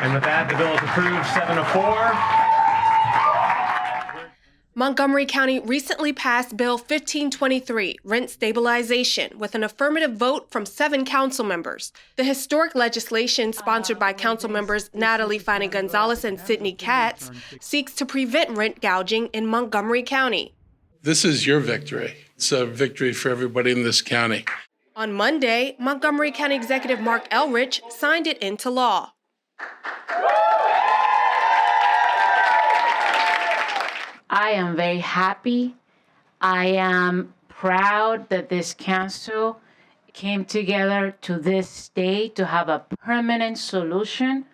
And with that, the bill is approved 7-4. Montgomery County recently passed Bill 1523, Rent Stabilization, with an affirmative vote from 7 council members. The historic legislation, sponsored by council members Natalie Fani-González and Sidney Katz, seeks to prevent rent gouging in Montgomery County. This is your victory. It's a victory for everybody in this county. On Monday, Montgomery County Executive Mark Elrich signed it into law. I am very happy. I am proud that this council came together to this day to have a permanent solution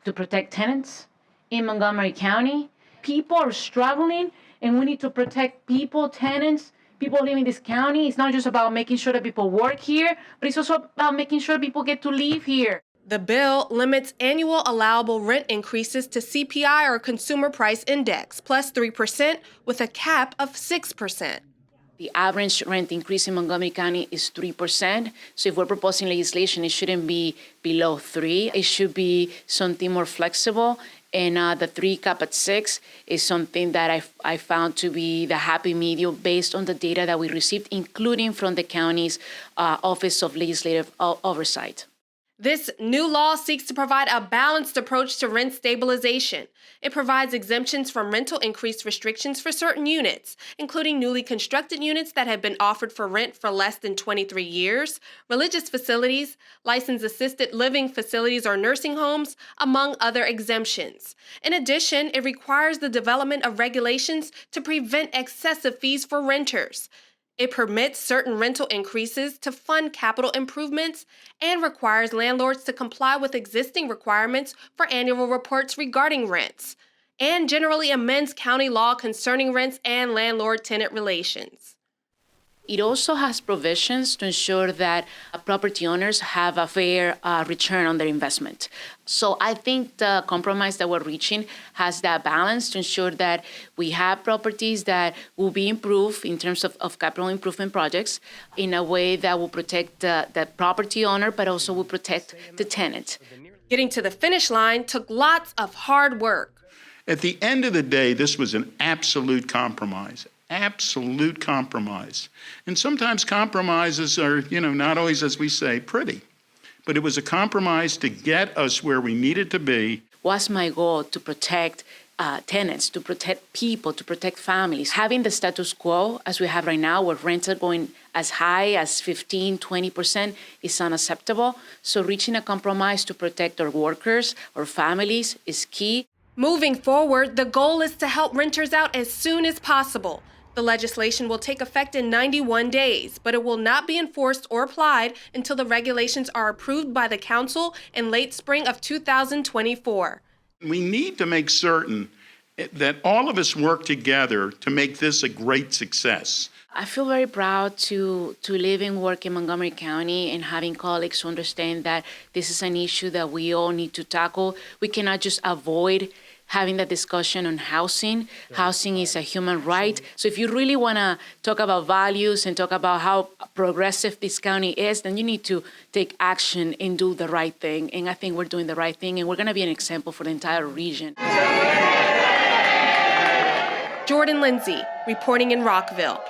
to protect tenants in Montgomery County. People are struggling, and we need to protect people, tenants, people living in this county. It's not just about making sure that people work here, but it's also about making sure people get to live here. The bill limits annual allowable rent increases to CPI or Consumer Price Index, plus 3%, with a cap of 6%. The average rent increase in Montgomery County is 3%. So if we're proposing legislation, it shouldn't be below 3. It should be something more flexible. And the 3 cap at 6 is something that I found to be the happy medium based on the data that we received, including from the county's Office of Legislative Oversight. This new law seeks to provide a balanced approach to rent stabilization. It provides exemptions from rental increase restrictions for certain units, including newly constructed units that have been offered for rent for less than 23 years, religious facilities, licensed assisted living facilities or nursing homes, among other exemptions. In addition, it requires the development of regulations to prevent excessive fees for renters. It permits certain rental increases to fund capital improvements and requires landlords to comply with existing requirements for annual reports regarding rents, and generally amends county law concerning rents and landlord-tenant relations. It also has provisions to ensure that property owners have a fair return on their investment. So I think the compromise that we're reaching has that balance to ensure that we have properties that will be improved in terms of capital improvement projects in a way that will protect the property owner, but also will protect the tenant. Getting to the finish line took lots of hard work. At the end of the day, this was an absolute compromise. Absolute compromise. And sometimes compromises are, not always, as we say, pretty. But it was a compromise to get us where we needed to be. Was my goal to protect tenants, to protect people, to protect families. Having the status quo as we have right now, where rents are going as high as 15, 20% is unacceptable. So reaching a compromise to protect our workers, our families is key. Moving forward, the goal is to help renters out as soon as possible. The legislation will take effect in 91 days, but it will not be enforced or applied until the regulations are approved by the council in late spring of 2024. We need to make certain that all of us work together to make this a great success. I feel very proud to live and work in Montgomery County and having colleagues who understand that this is an issue that we all need to tackle. We cannot just avoid having that discussion on housing. Housing is a human right. So if you really want to talk about values and talk about how progressive this county is, then you need to take action and do the right thing. And I think we're doing the right thing, and we're going to be an example for the entire region. Jordan Lindsay, reporting in Rockville.